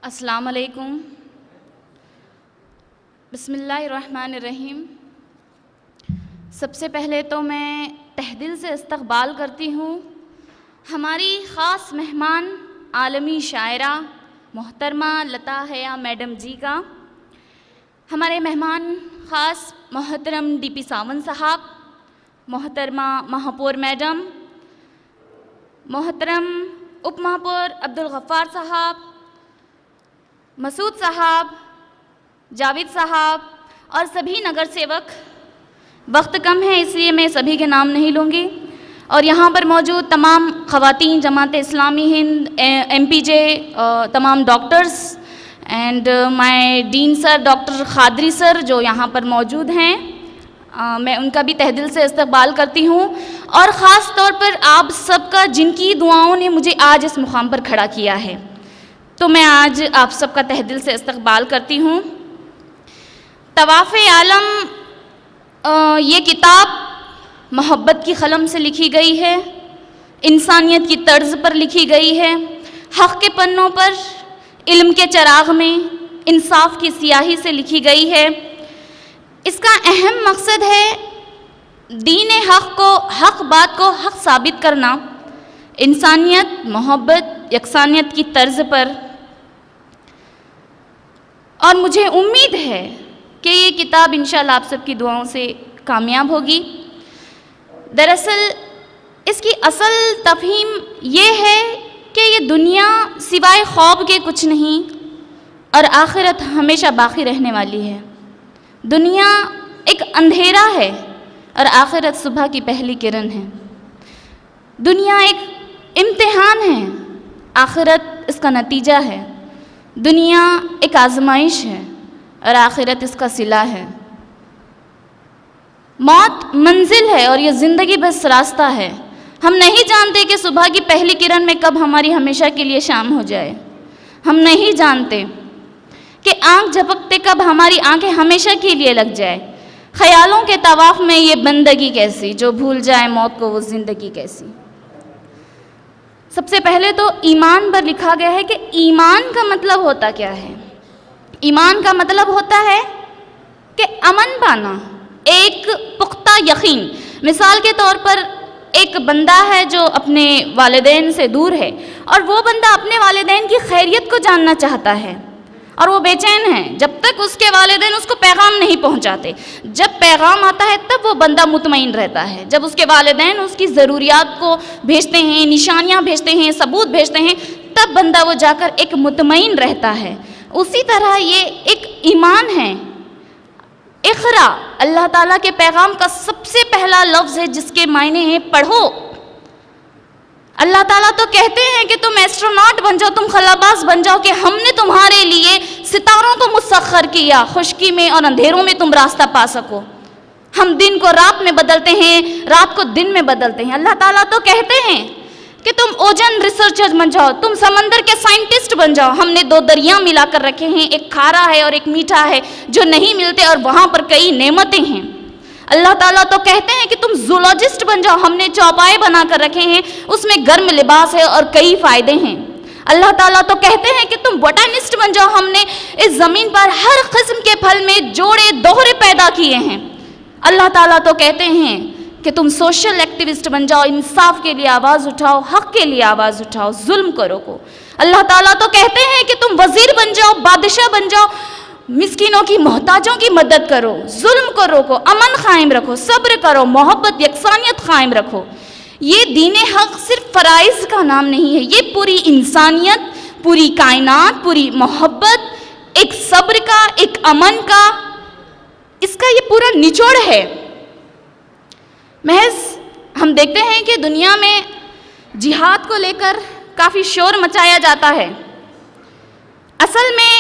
السلام علیکم۔ بسم اللہ الرحمن الرحیم۔ سب سے پہلے تو میں تہ دل سے استقبال کرتی ہوں ہماری خاص مہمان عالمی شاعرہ محترمہ لتا حیا میڈم جی کا۔ ہمارے مہمان خاص محترم ڈی پی ساونت صاحب، محترمہ مہاپور میڈم، محترم اپ مہاپور عبدالغفار صاحب، مسعود صاحب، جاوید صاحب اور سبھی نگر سیوک۔ وقت کم ہے اس لیے میں سبھی کے نام نہیں لوں گی، اور یہاں پر موجود تمام خواتین Jamaat Islami Hind, M P J, تمام doctors and my dean sir doctor Qadri sir جو یہاں پر موجود ہیں، میں ان کا بھی تہ دل سے استقبال کرتی ہوں، اور خاص طور پر آپ سب کا جن کی دعاؤں نے مجھے آج اس مقام پر کھڑا کیا ہے، تو میں آج آپ سب کا تہ دل سے استقبال کرتی ہوں۔ طواف عالم یہ کتاب محبت کی قلم سے لکھی گئی ہے، انسانیت کی طرز پر لکھی گئی ہے، حق کے پنوں پر علم کے چراغ میں انصاف کی سیاہی سے لکھی گئی ہے۔ اس کا اہم مقصد ہے دین حق بات کو حق ثابت کرنا، انسانیت، محبت، یکسانیت کی طرز پر، اور مجھے امید ہے کہ یہ کتاب انشاءاللہ آپ سب کی دعاؤں سے کامیاب ہوگی۔ دراصل اس کی اصل تفہیم یہ ہے کہ یہ دنیا سوائے خواب کے کچھ نہیں، اور آخرت ہمیشہ باقی رہنے والی ہے۔ دنیا ایک اندھیرا ہے اور آخرت صبح کی پہلی کرن ہے۔ دنیا ایک امتحان ہے، آخرت اس کا نتیجہ ہے۔ دنیا ایک آزمائش ہے اور آخرت اس کا صلہ ہے۔ موت منزل ہے اور یہ زندگی بس راستہ ہے۔ ہم نہیں جانتے کہ صبح کی پہلی کرن میں کب ہماری ہمیشہ کے لیے شام ہو جائے۔ ہم نہیں جانتے کہ آنکھ جھپکتے کب ہماری آنکھیں ہمیشہ کے لیے لگ جائے۔ خیالوں کے طواف میں یہ بندگی کیسی، جو بھول جائے موت کو وہ زندگی کیسی۔ سب سے پہلے تو ایمان پر لکھا گیا ہے کہ ایمان کا مطلب ہوتا کیا ہے۔ ایمان کا مطلب ہوتا ہے کہ امن پانا، ایک پختہ یقین۔ مثال کے طور پر ایک بندہ ہے جو اپنے والدین سے دور ہے، اور وہ بندہ اپنے والدین کی خیریت کو جاننا چاہتا ہے، اور وہ بے چین ہے جب تک اس کے والدین اس کو پیغام نہیں پہنچاتے۔ جب پیغام آتا ہے تب وہ بندہ مطمئن رہتا ہے۔ جب اس کے والدین اس کی ضروریات کو بھیجتے ہیں، نشانیاں بھیجتے ہیں، ثبوت بھیجتے ہیں، تب بندہ وہ جا کر ایک مطمئن رہتا ہے۔ اسی طرح یہ ایک ایمان ہے۔ اقرا اللہ تعالیٰ کے پیغام کا سب سے پہلا لفظ ہے جس کے معنی ہیں پڑھو۔ اللہ تعالیٰ تو کہتے ہیں کہ تم ایسٹروناٹ بن جاؤ، تم خلاباز بن جاؤ، کہ ہم نے تمہارے لیے ستاروں کو مسخر کیا، خشکی میں اور اندھیروں میں تم راستہ پا سکو۔ ہم دن کو رات میں بدلتے ہیں، رات کو دن میں بدلتے ہیں۔ اللہ تعالیٰ تو کہتے ہیں کہ تم اوجن ریسرچر بن جاؤ، تم سمندر کے سائنٹسٹ بن جاؤ۔ ہم نے دو دریا ملا کر رکھے ہیں، ایک کھارا ہے اور ایک میٹھا ہے، جو نہیں ملتے، اور وہاں پر کئی نعمتیں ہیں۔ اللہ تعالیٰ تو کہتے ہیں کہ تم زولوجسٹ بن جاؤ، ہم نے چوپائے بنا کر رکھے ہیں، اس میں گرم لباس ہے اور کئی فائدے ہیں۔ اللہ تعالیٰ تو کہتے ہیں کہ تم بوٹانسٹ بن جاؤ، ہم نے اس زمین پر ہر قسم کے پھل میں جوڑے دوہرے پیدا کیے ہیں۔ اللہ تعالیٰ تو کہتے ہیں کہ تم سوشل ایکٹیوسٹ بن جاؤ، انصاف کے لیے آواز اٹھاؤ، حق کے لیے آواز اٹھاؤ، ظلم کو روکو۔ اللہ تعالیٰ تو کہتے ہیں کہ تم وزیر بن جاؤ، بادشاہ بن جاؤ، مسکینوں کی، محتاجوں کی مدد کرو، ظلم کو روکو، امن قائم رکھو، صبر کرو، محبت، یکسانیت قائم رکھو۔ یہ دین حق صرف فرائض کا نام نہیں ہے، یہ پوری انسانیت، پوری کائنات، پوری محبت، ایک صبر کا، ایک امن کا، اس کا یہ پورا نچوڑ ہے۔ محض ہم دیکھتے ہیں کہ دنیا میں جہاد کو لے کر کافی شور مچایا جاتا ہے۔ اصل میں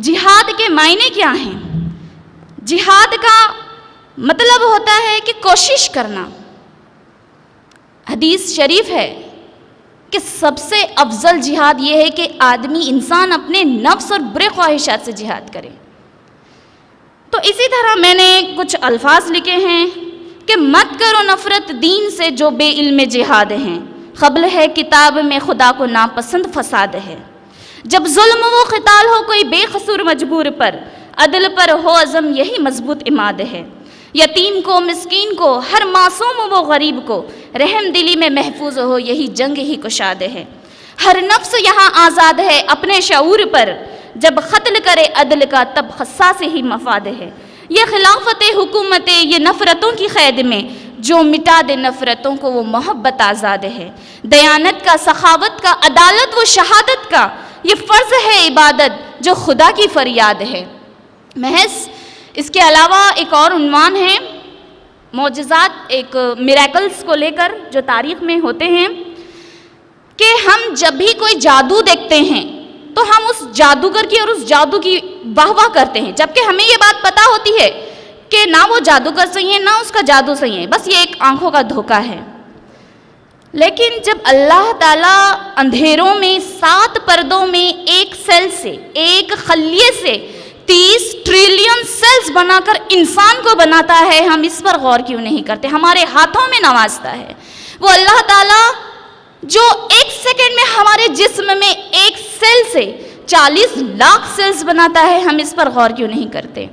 جہاد کے معنی کیا ہیں؟ جہاد کا مطلب ہوتا ہے کہ کوشش کرنا۔ حدیث شریف ہے کہ سب سے افضل جہاد یہ ہے کہ آدمی، انسان اپنے نفس اور برے خواہشات سے جہاد کرے۔ تو اسی طرح میں نے کچھ الفاظ لکھے ہیں کہ مت کرو نفرت دین سے جو بے علم جہاد ہیں، قبل ہے کتاب میں خدا کو ناپسند فساد ہے۔ جب ظلم و قتال ہو کوئی بے قصور مجبور پر، عدل پر ہو عزم یہی مضبوط عماد ہے۔ یتیم کو، مسکین کو، ہر معصوم و غریب کو رحم دلی میں محفوظ ہو یہی جنگ ہی کشاد ہے۔ ہر نفس یہاں آزاد ہے اپنے شعور پر، جب قتل کرے عدل کا تب خصاص ہی مفاد ہے۔ یہ خلافت حکومت یہ نفرتوں کی قید میں، جو مٹا دے نفرتوں کو وہ محبت آزاد ہے۔ دیانت کا، سخاوت کا، عدالت و شہادت کا یہ فرض ہے عبادت جو خدا کی فریاد ہے۔ محض اس کے علاوہ ایک اور عنوان ہے معجزات، ایک میریکلز کو لے کر جو تاریخ میں ہوتے ہیں، کہ ہم جب بھی کوئی جادو دیکھتے ہیں تو ہم اس جادوگر کی اور اس جادو کی واہ واہ کرتے ہیں، جبکہ ہمیں یہ بات پتہ ہوتی ہے کہ نہ وہ جادوگر صحیح ہے نہ اس کا جادو صحیح ہے، بس یہ ایک آنکھوں کا دھوکہ ہے۔ لیکن جب اللہ تعالیٰ اندھیروں میں 7 پردوں میں ایک سیل سے، ایک خلیے سے 30 ٹریلین سیلز بنا کر انسان کو بناتا ہے، ہم اس پر غور کیوں نہیں کرتے؟ ہمارے ہاتھوں میں نوازتا ہے وہ اللہ تعالیٰ جو ایک سیکنڈ میں ہمارے جسم میں ایک سیل سے 40 لاکھ سیلز بناتا ہے، ہم اس پر غور کیوں نہیں کرتے؟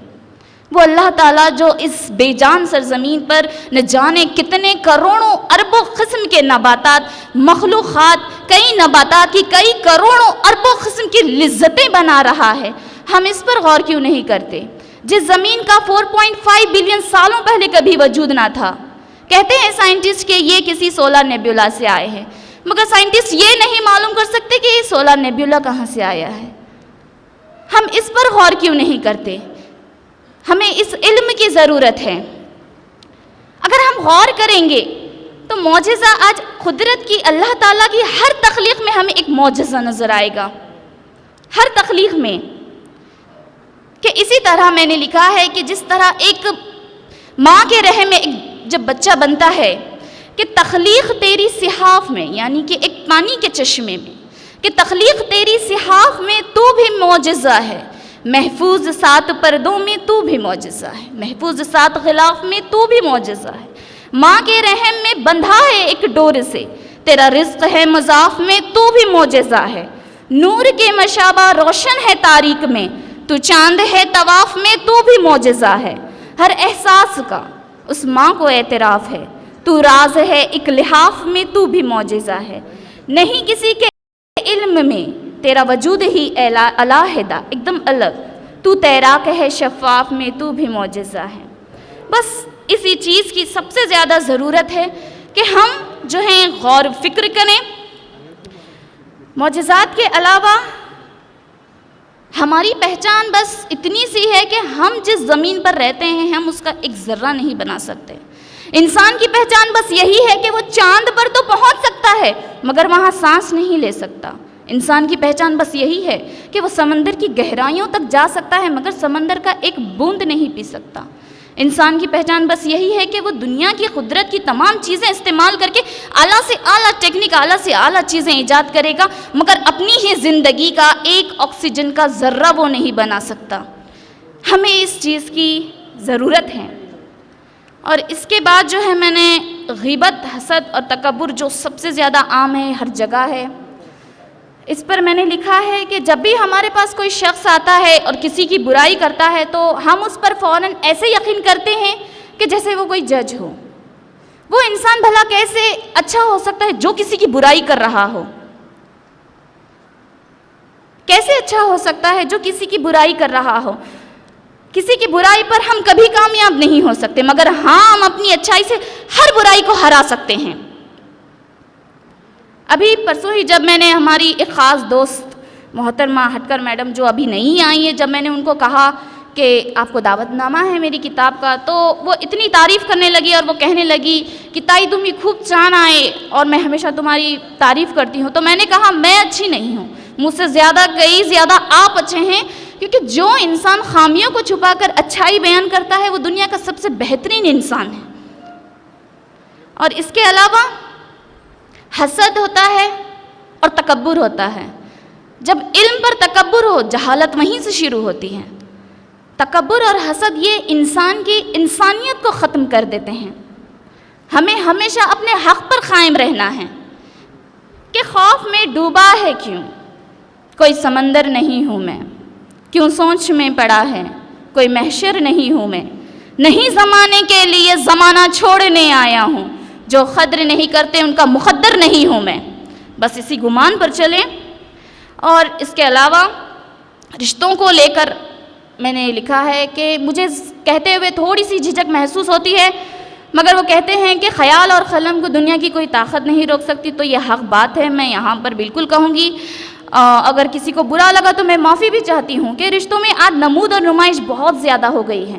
وہ اللہ تعالیٰ جو اس بے جان سرزمین پر نہ جانے کتنے کروڑوں اربوں قسم کے نباتات، مخلوقات، کئی نباتات کی کئی کروڑوں اربوں قسم کی لذتیں بنا رہا ہے، ہم اس پر غور کیوں نہیں کرتے؟ جس زمین کا 4.5 بلین سالوں پہلے کبھی وجود نہ تھا، کہتے ہیں سائنٹسٹ کہ یہ کسی سولار نیبیولا سے آئے ہیں، مگر سائنٹسٹ یہ نہیں معلوم کر سکتے کہ یہ سولار نیبیولا کہاں سے آیا ہے۔ ہم اس پر غور کیوں نہیں کرتے؟ ہمیں اس علم کی ضرورت ہے۔ اگر ہم غور کریں گے تو معجزہ آج قدرت کی، اللہ تعالیٰ کی ہر تخلیق میں ہمیں ایک معجزہ نظر آئے گا، ہر تخلیق میں۔ کہ اسی طرح میں نے لکھا ہے کہ جس طرح ایک ماں کے رحم میں جب بچہ بنتا ہے، کہ تخلیق تیری صحاف میں، یعنی کہ ایک پانی کے چشمے میں، کہ تخلیق تیری صحاف میں تو بھی معجزہ ہے، محفوظ 7 پردوں میں تو بھی معجزہ ہے، محفوظ 7 غلاف میں تو بھی معجزہ ہے۔ ماں کے رحم میں بندھا ہے ایک ڈور سے، تیرا رزق ہے مضاف میں تو بھی معجزہ ہے۔ نور کے مشابہ روشن ہے تاریک میں، تو چاند ہے طواف میں تو بھی معجزہ ہے۔ ہر احساس کا اس ماں کو اعتراف ہے، تو راز ہے ایک لحاف میں تو بھی معجزہ ہے۔ نہیں کسی کے علم میں تیرا وجود ہی علیحدہ، ایک دم الگ، تو تیراک ہے شفاف میں تو بھی معجزہ ہے۔ بس اسی چیز کی سب سے زیادہ ضرورت ہے کہ ہم جو ہیں غور و فکر کریں۔ معجزات کے علاوہ ہماری پہچان بس اتنی سی ہے کہ ہم جس زمین پر رہتے ہیں ہم اس کا ایک ذرہ نہیں بنا سکتے۔ انسان کی پہچان بس یہی ہے کہ وہ چاند پر تو پہنچ سکتا ہے مگر وہاں سانس نہیں لے سکتا۔ انسان کی پہچان بس یہی ہے کہ وہ سمندر کی گہرائیوں تک جا سکتا ہے مگر سمندر کا ایک بوند نہیں پی سکتا۔ انسان کی پہچان بس یہی ہے کہ وہ دنیا کی قدرت کی تمام چیزیں استعمال کر کے اعلیٰ سے اعلیٰ ٹیکنیک، اعلیٰ سے اعلیٰ چیزیں ایجاد کرے گا مگر اپنی ہی زندگی کا ایک آکسیجن کا ذرہ وہ نہیں بنا سکتا۔ ہمیں اس چیز کی ضرورت ہے۔ اور اس کے بعد جو ہے میں نے غیبت، حسد اور تکبر جو سب سے زیادہ عام ہے، ہر جگہ ہے، اس پر میں نے لکھا ہے کہ جب بھی ہمارے پاس کوئی شخص آتا ہے اور کسی کی برائی کرتا ہے تو ہم اس پر فوراً ایسے یقین کرتے ہیں کہ جیسے وہ کوئی جج ہو۔ وہ انسان بھلا کیسے اچھا ہو سکتا ہے جو کسی کی برائی کر رہا ہو؟ کیسے اچھا ہو سکتا ہے جو کسی کی برائی کر رہا ہو؟ کسی کی برائی پر ہم کبھی کامیاب نہیں ہو سکتے مگر ہاں ہم اپنی اچھائی سے ہر برائی کو ہرا سکتے ہیں۔ ابھی پرسوں ہی جب میں نے ہماری ایک خاص دوست محترمہ ہٹکر میڈم جو ابھی نہیں آئی ہیں، جب میں نے ان کو کہا کہ آپ کو دعوت نامہ ہے میری کتاب کا، تو وہ اتنی تعریف کرنے لگی اور وہ کہنے لگی کہ تائی تم یہ خوب چان آئے اور میں ہمیشہ تمہاری تعریف کرتی ہوں۔ تو میں نے کہا میں اچھی نہیں ہوں، مجھ سے زیادہ کئی زیادہ آپ اچھے ہیں، کیونکہ جو انسان خامیوں کو چھپا کر اچھائی بیان کرتا ہے وہ دنیا کا سب سے بہترین انسان ہے۔ اور اس کے علاوہ حسد ہوتا ہے اور تکبر ہوتا ہے۔ جب علم پر تکبر ہو جہالت وہیں سے شروع ہوتی ہے۔ تکبر اور حسد یہ انسان کی انسانیت کو ختم کر دیتے ہیں۔ ہمیں ہمیشہ اپنے حق پر قائم رہنا ہے کہ خوف میں ڈوبا ہے کیوں، کوئی سمندر نہیں ہوں میں، کیوں سوچ میں پڑا ہے، کوئی محشر نہیں ہوں میں، نہیں زمانے کے لیے زمانہ چھوڑنے آیا ہوں، جو قدر نہیں کرتے ان کا مقدر نہیں ہوں میں. بس اسی گمان پر چلیں. اور اس کے علاوہ رشتوں کو لے کر میں نے لکھا ہے کہ مجھے کہتے ہوئے تھوڑی سی جھجک محسوس ہوتی ہے، مگر وہ کہتے ہیں کہ خیال اور قلم کو دنیا کی کوئی طاقت نہیں روک سکتی. تو یہ حق بات ہے، میں یہاں پر بالکل کہوں گی. اگر کسی کو برا لگا تو میں معافی بھی چاہتی ہوں کہ رشتوں میں آج نمود اور نمائش بہت زیادہ ہو گئی ہے،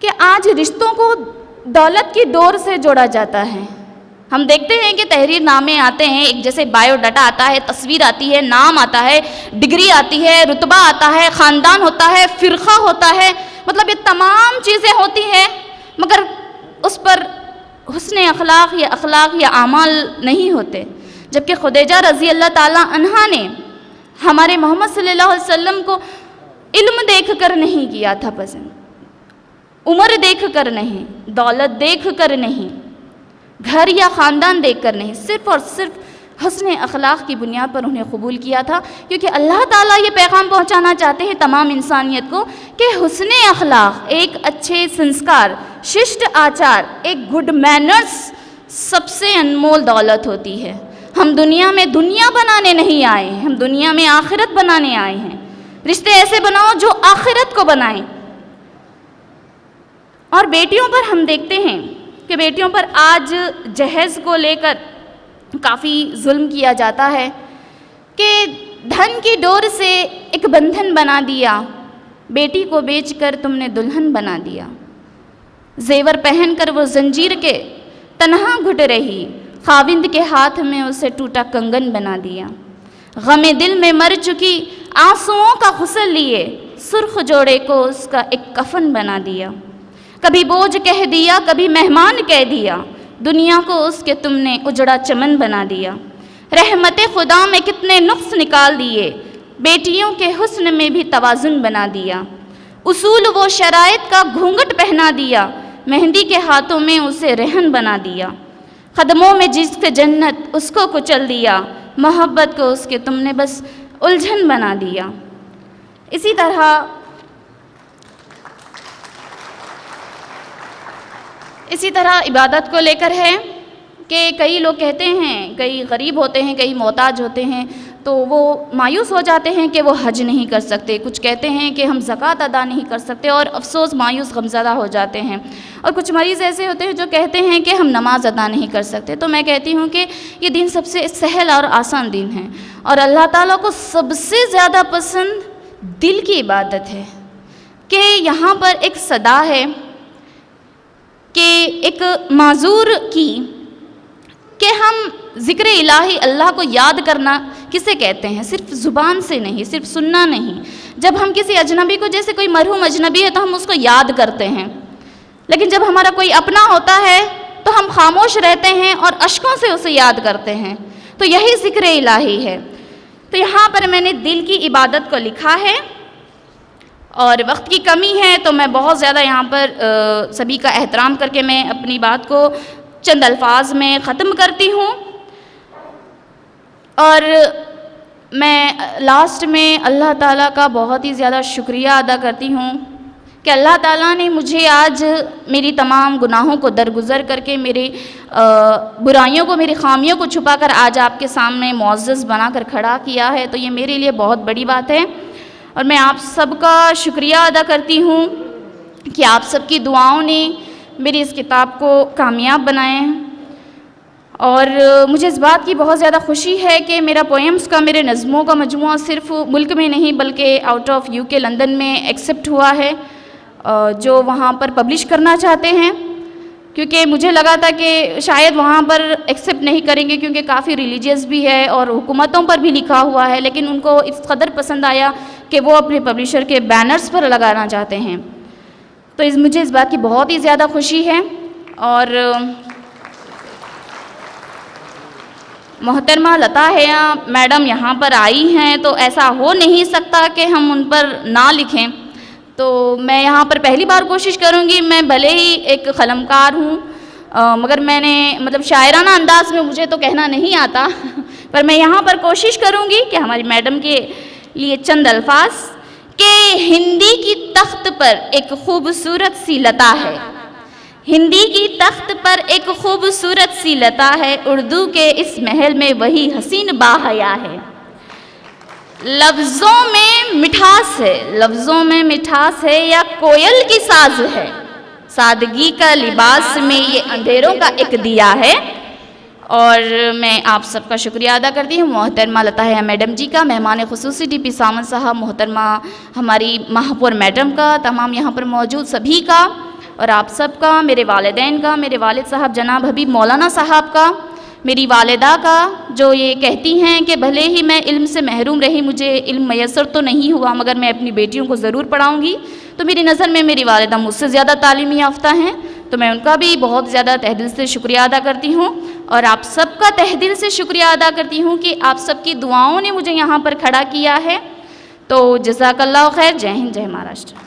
کہ آج رشتوں کو دولت کی ڈور سے جوڑا جاتا ہے. ہم دیکھتے ہیں کہ تحریر نامے آتے ہیں، ایک جیسے بایو ڈاٹا آتا ہے، تصویر آتی ہے، نام آتا ہے، ڈگری آتی ہے، رتبہ آتا ہے، خاندان ہوتا ہے، فرقہ ہوتا ہے، مطلب یہ تمام چیزیں ہوتی ہیں، مگر اس پر حسن اخلاق یا اعمال نہیں ہوتے. جبکہ خدیجہ رضی اللہ تعالیٰ عنہا نے ہمارے محمد صلی اللہ علیہ وسلم کو علم دیکھ کر نہیں کیا تھا پسند، عمر دیکھ کر نہیں، دولت دیکھ کر نہیں، گھر یا خاندان دیکھ کر نہیں، صرف اور صرف حسن اخلاق کی بنیاد پر انہیں قبول کیا تھا. کیونکہ اللہ تعالیٰ یہ پیغام پہنچانا چاہتے ہیں تمام انسانیت کو کہ حسن اخلاق، ایک اچھے سنسکار، ششٹ آچار، ایک گڈ مینرز سب سے انمول دولت ہوتی ہے. ہم دنیا میں دنیا بنانے نہیں آئے ہیں، ہم دنیا میں آخرت بنانے آئے ہیں. رشتے ایسے بناؤ جو آخرت کو بنائیں. اور بیٹیوں پر ہم دیکھتے ہیں کہ بیٹیوں پر آج جہیز کو لے کر کافی ظلم کیا جاتا ہے کہ دھن کی ڈور سے ایک بندھن بنا دیا، بیٹی کو بیچ کر تم نے دلہن بنا دیا، زیور پہن کر وہ زنجیر کے تنہا گھٹ رہی، خاوند کے ہاتھ میں اسے ٹوٹا کنگن بنا دیا، غم دل میں مر چکی آنسوؤں کا غسل لیے سرخ جوڑے کو اس کا ایک کفن بنا دیا، کبھی بوجھ کہہ دیا کبھی مہمان کہہ دیا، دنیا کو اس کے تم نے اجڑا چمن بنا دیا، رحمت خدا میں کتنے نقص نکال دیے، بیٹیوں کے حسن میں بھی توازن بنا دیا، اصول و شرائط کا گھونگھٹ پہنا دیا، مہندی کے ہاتھوں میں اسے رہن بنا دیا، قدموں میں جس سے جنت اس کو کچل دیا، محبت کو اس کے تم نے بس الجھن بنا دیا. اسی طرح عبادت کو لے کر ہے کہ کئی لوگ کہتے ہیں، کئی غریب ہوتے ہیں، کئی محتاج ہوتے ہیں، تو وہ مایوس ہو جاتے ہیں کہ وہ حج نہیں کر سکتے، کچھ کہتے ہیں کہ ہم زکوٰۃ ادا نہیں کر سکتے اور افسوس مایوس غمزدہ ہو جاتے ہیں، اور کچھ مریض ایسے ہوتے ہیں جو کہتے ہیں کہ ہم نماز ادا نہیں کر سکتے. تو میں کہتی ہوں کہ یہ دین سب سے سہل اور آسان دین ہے، اور اللہ تعالیٰ کو سب سے زیادہ پسند دل کی عبادت ہے. کہ یہاں پر ایک صدا ہے کہ ایک معذور کی کہ ہم ذکر الہی اللہ کو یاد کرنا کسے کہتے ہیں؟ صرف زبان سے نہیں، صرف سننا نہیں. جب ہم کسی اجنبی کو، جیسے کوئی مرحوم اجنبی ہے تو ہم اس کو یاد کرتے ہیں، لیکن جب ہمارا کوئی اپنا ہوتا ہے تو ہم خاموش رہتے ہیں اور اشکوں سے اسے یاد کرتے ہیں. تو یہی ذکر الہی ہے. تو یہاں پر میں نے دل کی عبادت کو لکھا ہے، اور وقت کی کمی ہے تو میں بہت زیادہ یہاں پر سبھی کا احترام کر کے میں اپنی بات کو چند الفاظ میں ختم کرتی ہوں. اور میں لاسٹ میں اللہ تعالیٰ کا بہت ہی زیادہ شکریہ ادا کرتی ہوں کہ اللہ تعالیٰ نے مجھے آج میری تمام گناہوں کو درگزر کر کے، میری برائیوں کو، میری خامیوں کو چھپا کر آج آپ کے سامنے معزز بنا کر کھڑا کیا ہے. تو یہ میرے لیے بہت بڑی بات ہے، اور میں آپ سب کا شکریہ ادا کرتی ہوں کہ آپ سب کی دعاؤں نے میری اس کتاب کو کامیاب بنائے ہیں. اور مجھے اس بات کی بہت زیادہ خوشی ہے کہ میرا پوئمز کا، میرے نظموں کا مجموعہ صرف ملک میں نہیں بلکہ آؤٹ آف UK لندن میں ایکسیپٹ ہوا ہے، جو وہاں پر پبلش کرنا چاہتے ہیں. کیونکہ مجھے لگا تھا کہ شاید وہاں پر ایکسیپٹ نہیں کریں گے کیونکہ کافی ریلیجیس بھی ہے اور حکومتوں پر بھی لکھا ہوا ہے، لیکن ان کو اس قدر پسند آیا کہ وہ اپنے پبلشر کے بینرز پر لگانا چاہتے ہیں. تو مجھے اس بات کی بہت ہی زیادہ خوشی ہے. اور محترمہ لتا حیا میڈم یہاں پر آئی ہیں تو ایسا ہو نہیں سکتا کہ ہم ان پر نہ لکھیں. تو میں یہاں پر پہلی بار کوشش کروں گی. میں بھلے ہی ایک قلمکار ہوں، مگر میں نے شاعرانہ انداز میں مجھے تو کہنا نہیں آتا. پر میں یہاں پر کوشش کروں گی کہ ہماری میڈم کے لیے چند الفاظ کہ ہندی کی تخت پر ایک خوبصورت سی لتا ہے، ہندی کی تخت پر ایک خوبصورت سی لتا ہے، اردو کے اس محل میں وہی حسین باحیا ہے۔ لفظوں میں مٹھاس ہے، لفظوں میں مٹھاس ہے یا کوئل کی ساز ہے، سادگی کا لباس میں یہ اندھیروں کا ایک دیا ہے۔ اور میں آپ سب کا شکریہ ادا کرتی ہوں، محترمہ لتا حیا میڈم جی کا، مہمان خصوصی ڈی پی سامنت صاحب، محترمہ ہماری مہاپور میڈم کا، تمام یہاں پر موجود سبھی کا، اور آپ سب کا، میرے والدین کا، میرے والد صاحب جناب حبیب مولانا صاحب کا، میری والدہ کا، جو یہ کہتی ہیں کہ بھلے ہی میں علم سے محروم رہی، مجھے علم میسر تو نہیں ہوا مگر میں اپنی بیٹیوں کو ضرور پڑھاؤں گی، تو میری نظر میں میری والدہ مجھ سے زیادہ تعلیمی یافتہ ہیں، تو میں ان کا بھی بہت زیادہ تہ دل سے شکریہ ادا کرتی ہوں، اور آپ سب کا تہ دل سے شکریہ ادا کرتی ہوں کہ آپ سب کی دعاؤں نے مجھے یہاں پر کھڑا کیا ہے۔ تو جزاک اللہ خیر، جے ہند، جے مہاراشٹر۔